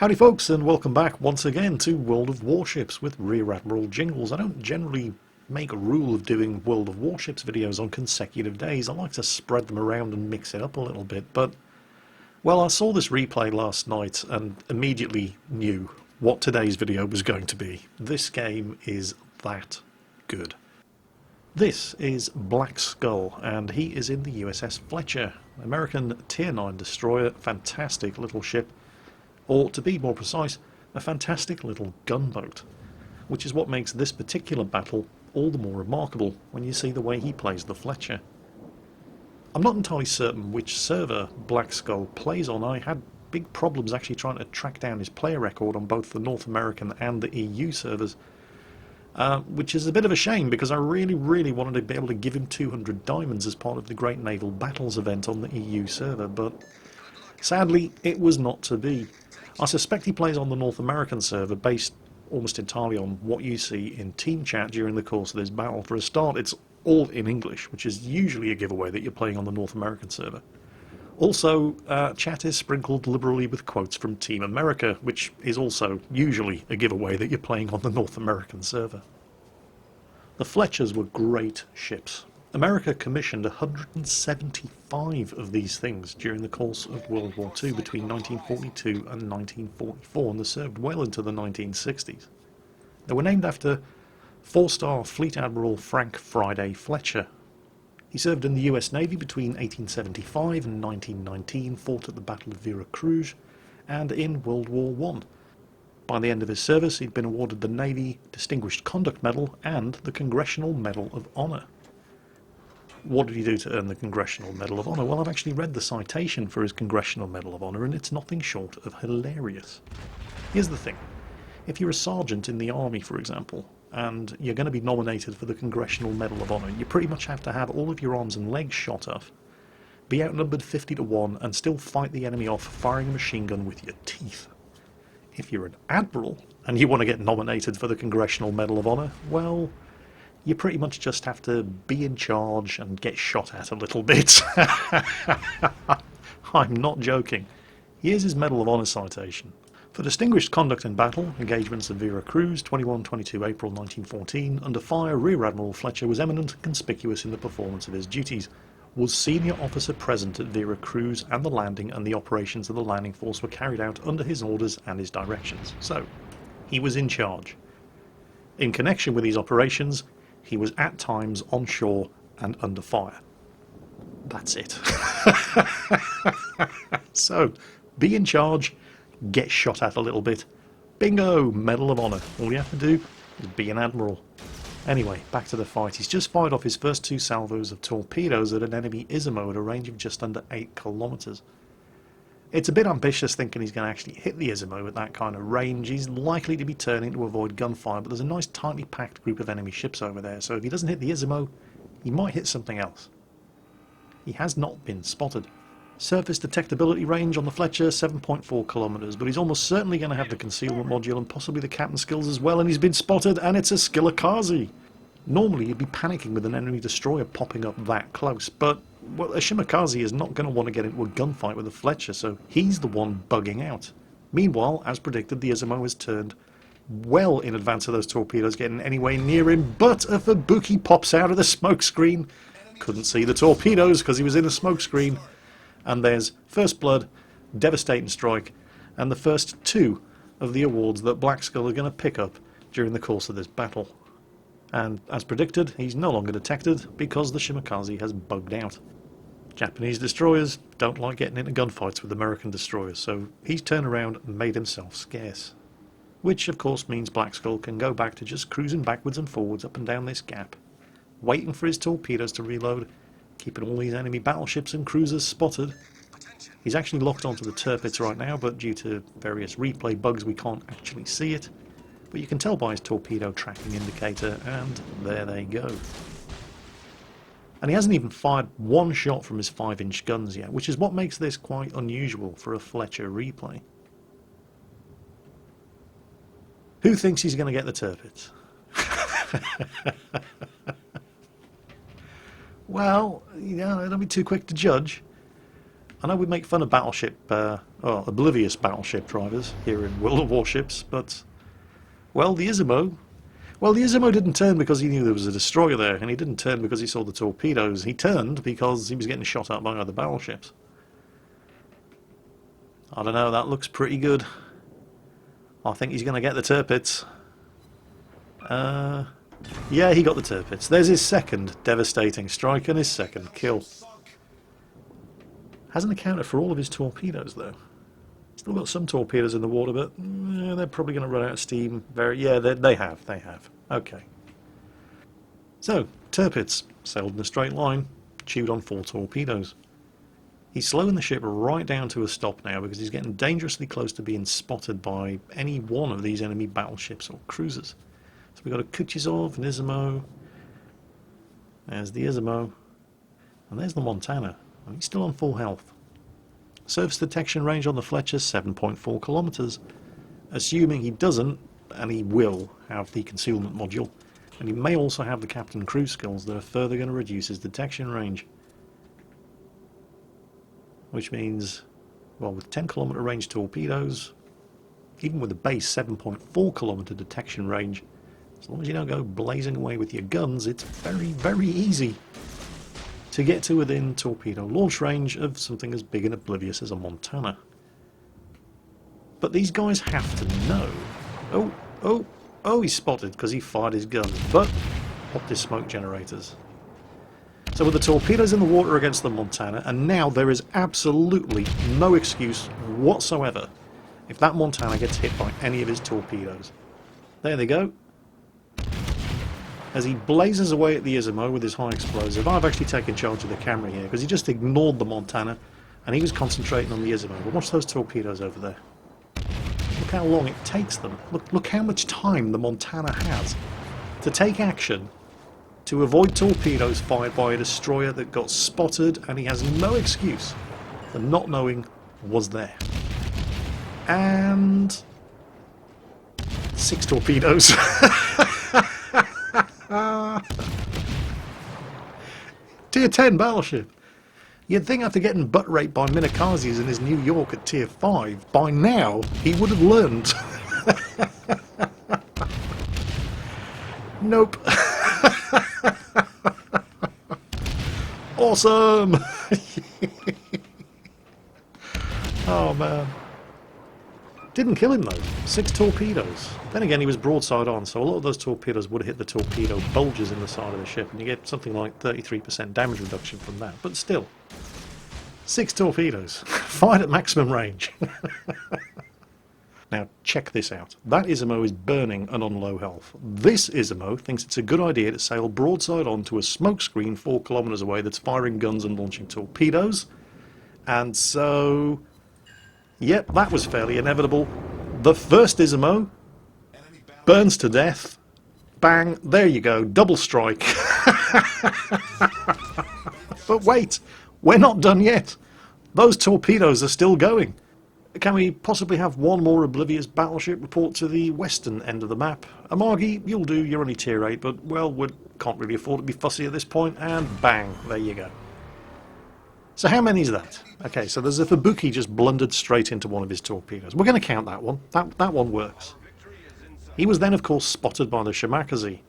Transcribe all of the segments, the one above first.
Howdy folks, and welcome back once again to World of Warships with Rear Admiral Jingles. I don't generally make a rule of doing World of Warships videos on consecutive days. I like to spread them around and mix it up a little bit, but, well, I saw this replay last night and immediately knew what today's video was going to be. This game is that good. This is Black Skull, and he is in the USS Fletcher, American Tier 9 destroyer, fantastic little ship. Or, to be more precise, a fantastic little gunboat, which is what makes this particular battle all the more remarkable when you see the way he plays the Fletcher. I'm not entirely certain which server Black Skull plays on. I had big problems actually trying to track down his player record on both the North American and the EU servers, which is a bit of a shame because I really wanted to be able to give him 200 diamonds as part of the Great Naval Battles event on the EU server, but sadly it was not to be. I suspect he plays on the North American server based almost entirely on what you see in team chat during the course of this battle. For a start, it's all in English, which is usually a giveaway that you're playing on the North American server. Also, chat is sprinkled liberally with quotes from Team America, which is also usually a giveaway that you're playing on the North American server. The Fletchers were great ships. America commissioned 175 of these things during the course of World War II between 1942 and 1944, and they served well into the 1960s. They were named after 4-star Fleet Admiral Frank Friday Fletcher. He served in the US Navy between 1875 and 1919, fought at the Battle of Vera Cruz, and in World War I. By the end of his service, he'd been awarded the Navy Distinguished Conduct Medal and the Congressional Medal of Honor. What did he do to earn the Congressional Medal of Honor? Well, I've actually read the citation for his Congressional Medal of Honor, and it's nothing short of hilarious. Here's the thing. If you're a sergeant in the Army, for example, and you're going to be nominated for the Congressional Medal of Honor, you pretty much have to have all of your arms and legs shot off, be outnumbered 50-1, and still fight the enemy off firing a machine gun with your teeth. If you're an admiral, and you want to get nominated for the Congressional Medal of Honor, well, you pretty much just have to be in charge and get shot at a little bit. I'm not joking. Here's his Medal of Honor citation. For distinguished conduct in battle, engagements at Vera Cruz, 21-22 April 1914, under fire, Rear Admiral Fletcher was eminent and conspicuous in the performance of his duties, was senior officer present at Vera Cruz, and the landing and the operations of the landing force were carried out under his orders and his directions. So, he was in charge. In connection with these operations, he was at times on shore and under fire. That's it. So, be in charge, get shot at a little bit. Bingo! Medal of Honor. All you have to do is be an admiral. Anyway, back to the fight. He's just fired off his first 2 salvos of torpedoes at an enemy Izumo at a range of just under 8 kilometers. It's a bit ambitious thinking he's going to actually hit the Izumo at that kind of range. He's likely to be turning to avoid gunfire, but there's a nice tightly packed group of enemy ships over there, so if he doesn't hit the Izumo, he might hit something else. He has not been spotted. Surface detectability range on the Fletcher, 7.4 kilometers, but he's almost certainly going to have the concealment module and possibly the captain's skills as well, and he's been spotted, and it's a Minekazes. Normally you'd be panicking with an enemy destroyer popping up that close, but well, a Minekazes is not going to want to get into a gunfight with a Fletcher, so he's the one bugging out. Meanwhile, as predicted, the Izumo has turned well in advance of those torpedoes getting anywhere near him, but a Fubuki pops out of the smoke screen. Couldn't see the torpedoes because he was in a smoke screen. And there's First Blood, Devastating Strike, and the first 2 of the awards that Black Skull are going to pick up during the course of this battle. And as predicted, he's no longer detected because the Minekazes has bugged out. Japanese destroyers don't like getting into gunfights with American destroyers, so he's turned around and made himself scarce. Which of course means Black Skull can go back to just cruising backwards and forwards up and down this gap, waiting for his torpedoes to reload, keeping all these enemy battleships and cruisers spotted. He's actually locked onto the turrets right now, but due to various replay bugs we can't actually see it. But you can tell by his torpedo tracking indicator, and there they go. And he hasn't even fired 1 shot from his 5-inch guns yet, which is what makes this quite unusual for a Fletcher replay. Who thinks he's going to get the turrets? Well, don't be too quick to judge. I know we make fun of battleship, oblivious battleship drivers here in World of Warships, but, well, the Izumo didn't turn because he knew there was a destroyer there, and he didn't turn because he saw the torpedoes. He turned because he was getting shot at by other battleships. I don't know, that looks pretty good. I think he's going to get the turpits. Yeah, he got the turpits. There's his second devastating strike and his second kill. Hasn't accounted for all of his torpedoes, though. Still got some torpedoes in the water, but they're probably going to run out of steam. Yeah, they have. Okay. So, turpits sailed in a straight line, chewed on 4 torpedoes. He's slowing the ship right down to a stop now because he's getting dangerously close to being spotted by any one of these enemy battleships or cruisers. So we've got a Kutuzov, an Izumo. There's the Izumo. And there's the Montana. And he's still on full health. Surface detection range on the Fletcher, 7.4 kilometers. Assuming he doesn't, and he will, have the concealment module. And he may also have the captain crew skills that are further going to reduce his detection range. Which means, well, with 10-kilometer range torpedoes, even with a base 7.4 kilometer detection range, as long as you don't go blazing away with your guns, it's very, very easy to get to within torpedo launch range of something as big and oblivious as a Montana. But these guys have to know. Oh, he's spotted because he fired his guns, but popped his smoke generators. So with the torpedoes in the water against the Montana, and now there is absolutely no excuse whatsoever if that Montana gets hit by any of his torpedoes. There they go. As he blazes away at the Izumo with his high explosive, I've actually taken charge of the camera here because he just ignored the Montana and he was concentrating on the Izumo. But watch those torpedoes over there. Look how long it takes them. Look how much time the Montana has to take action to avoid torpedoes fired by a destroyer that got spotted, and he has no excuse for not knowing was there. And 6 torpedoes. Tier 10 battleship. You'd think after getting butt raped by Minekazes in his New York at Tier 5, by now he would have learned. Nope. Awesome! Oh man. Didn't kill him though. 6 torpedoes. Then again, he was broadside on, so a lot of those torpedoes would have hit the torpedo bulges in the side of the ship, and you get something like 33% damage reduction from that. But still, 6 torpedoes. Fired at maximum range. Now, check this out. That Izumo is burning and on low health. This Izumo thinks it's a good idea to sail broadside on to a smokescreen 4 kilometers away that's firing guns and launching torpedoes. And so, yep, that was fairly inevitable. The first Izumo burns to death. Bang, there you go, double strike. But wait, we're not done yet. Those torpedoes are still going. Can we possibly have one more oblivious battleship report to the western end of the map? Amagi, you'll do, you're only tier 8, but, well, we can't really afford to be fussy at this point, and bang, there you go. So how many is that? Okay, so there's a Fubuki just blundered straight into one of his torpedoes. We're going to count that one. That one works. He was then, of course, spotted by the Minekazes,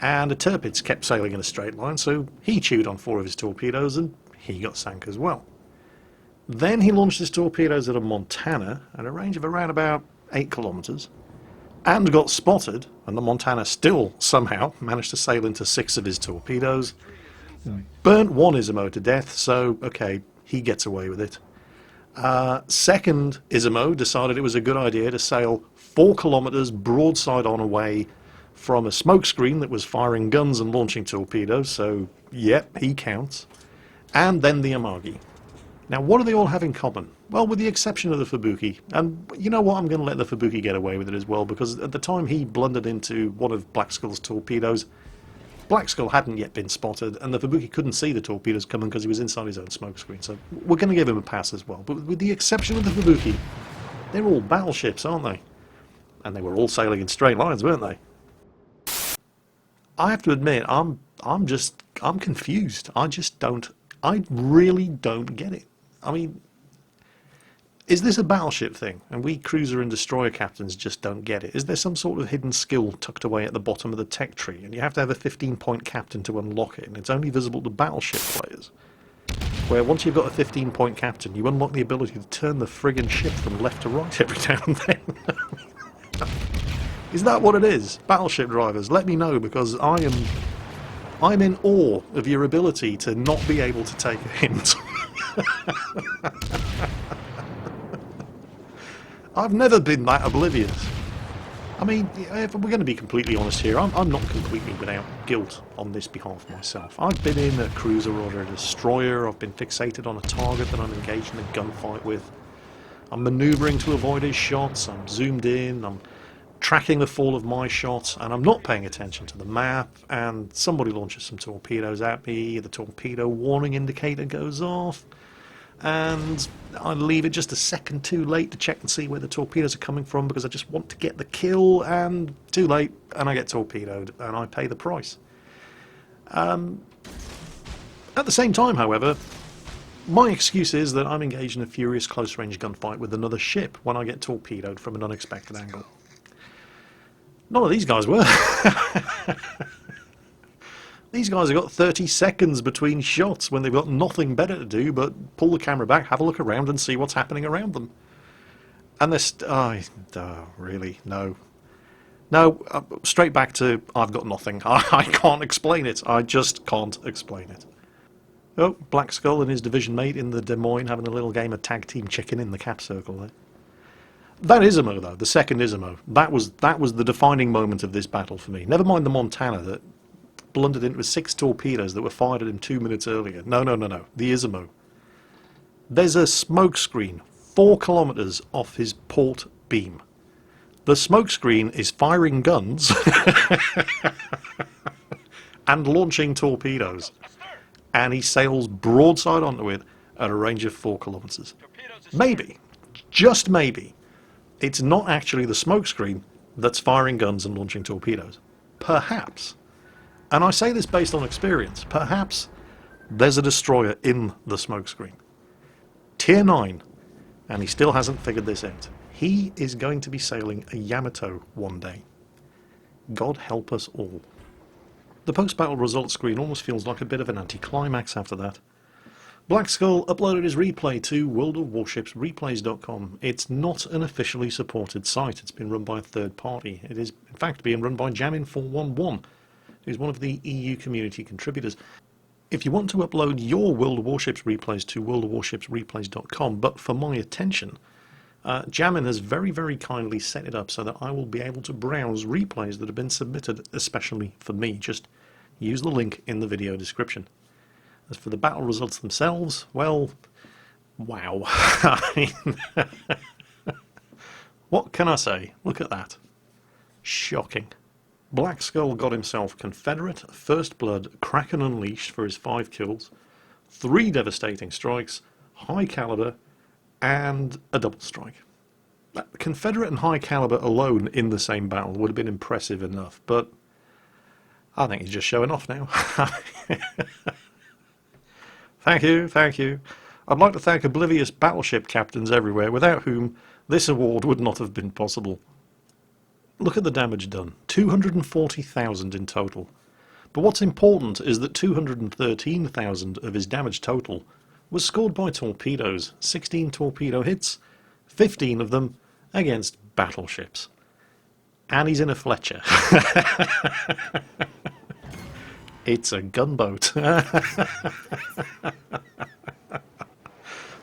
and the Tirpitz kept sailing in a straight line, so he chewed on 4 of his torpedoes, and he got sank as well. Then he launched his torpedoes at a Montana at a range of around about 8 kilometers, and got spotted, and the Montana still somehow managed to sail into 6 of his torpedoes, burnt one Izumo to death, so okay, he gets away with it. Second Izumo decided it was a good idea to sail 4 kilometers broadside on away from a smokescreen that was firing guns and launching torpedoes, so yep, he counts. And then the Amagi. Now, what do they all have in common? Well, with the exception of the Fubuki, and you know what, I'm going to let the Fubuki get away with it as well, because at the time he blundered into one of Blackskull's torpedoes, Blackskull hadn't yet been spotted, and the Fubuki couldn't see the torpedoes coming because he was inside his own smokescreen, so we're going to give him a pass as well. But with the exception of the Fubuki, they're all battleships, aren't they? And they were all sailing in straight lines, weren't they? I have to admit, I'm confused. I really don't get it. I mean, is this a battleship thing, and we cruiser and destroyer captains just don't get it? Is there some sort of hidden skill tucked away at the bottom of the tech tree, and you have to have a 15-point captain to unlock it, and it's only visible to battleship players? Where once you've got a 15-point captain, you unlock the ability to turn the friggin' ship from left to right every now and then. Is that what it is? Battleship drivers, let me know, because I'm in awe of your ability to not be able to take a hint. I've never been that oblivious. I mean, if we're going to be completely honest here, I'm not completely without guilt on this behalf myself. I've been in a cruiser or a destroyer, I've been fixated on a target that I'm engaged in a gunfight with. I'm manoeuvring to avoid his shots, I'm zoomed in, I'm tracking the fall of my shots, and I'm not paying attention to the map, and somebody launches some torpedoes at me, the torpedo warning indicator goes off, and I leave it just a second too late to check and see where the torpedoes are coming from because I just want to get the kill, and too late, and I get torpedoed, and I pay the price. At the same time, however, my excuse is that I'm engaged in a furious close-range gunfight with another ship when I get torpedoed from an unexpected angle. None of these guys were. These guys have got 30 seconds between shots when they've got nothing better to do but pull the camera back, have a look around and see what's happening around them. And they're really, no. No, straight back to I've got nothing. I can't explain it. I just can't explain it. Oh, Black Skull and his division mate in the Des Moines having a little game of tag team chicken in the cap circle there. That Izumo, though, the second Izumo, that was the defining moment of this battle for me. Never mind the Montana that blundered into 6 torpedoes that were fired at him 2 minutes earlier. No, the Izumo. There's a smoke screen 4 kilometers off his port beam. The smoke screen is firing guns and launching torpedoes, and he sails broadside onto it at a range of 4 kilometers. Maybe, just maybe, it's not actually the smokescreen that's firing guns and launching torpedoes. Perhaps, and I say this based on experience, perhaps there's a destroyer in the smokescreen. Tier 9, and he still hasn't figured this out. He is going to be sailing a Yamato one day. God help us all. The post-battle results screen almost feels like a bit of an anticlimax after that. Black Skull uploaded his replay to worldofwarshipsreplays.com. It's not an officially supported site. It's been run by a third party. It is, in fact, being run by Jamin411, who's one of the EU community contributors. If you want to upload your World of Warships replays to worldofwarshipsreplays.com, but for my attention, Jamin has very, very kindly set it up so that I will be able to browse replays that have been submitted especially for me. Just use the link in the video description. As for the battle results themselves, well, wow. I mean, what can I say? Look at that. Shocking. Black Skull got himself Confederate, First Blood, Kraken Unleashed for his 5 kills, 3 devastating strikes, high caliber, and a double strike. Confederate and high caliber alone in the same battle would have been impressive enough, but I think he's just showing off now. Thank you, thank you. I'd like to thank oblivious battleship captains everywhere, without whom this award would not have been possible. Look at the damage done, 240,000 in total. But what's important is that 213,000 of his damage total was scored by torpedoes, 16 torpedo hits, 15 of them against battleships. And he's in a Fletcher. It's a gunboat.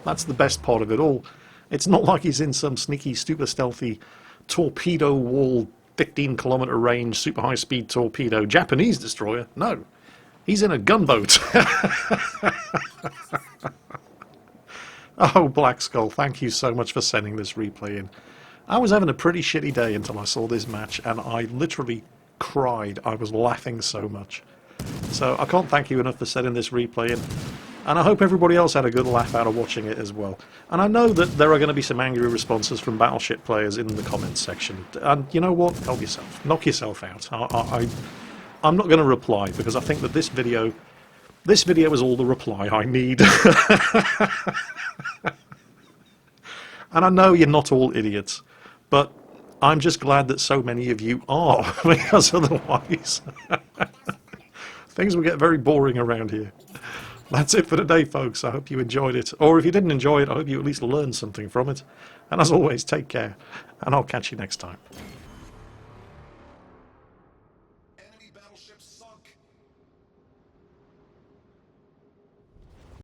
That's the best part of it all. It's not like he's in some sneaky, super stealthy, torpedo wall, 15-kilometer range, super high-speed torpedo Japanese destroyer. No, he's in a gunboat. Oh, Black Skull, thank you so much for sending this replay in. I was having a pretty shitty day until I saw this match, and I literally cried. I was laughing so much. So I can't thank you enough for sending this replay in, and I hope everybody else had a good laugh out of watching it as well. And I know that there are going to be some angry responses from Battleship players in the comments section, and you know what? Help yourself. Knock yourself out. I'm not going to reply, because I think that this video This video is all the reply I need. And I know you're not all idiots, but I'm just glad that so many of you are, because otherwise things will get very boring around here. That's it for today, folks. I hope you enjoyed it. Or if you didn't enjoy it, I hope you at least learned something from it. And as always, take care, and I'll catch you next time.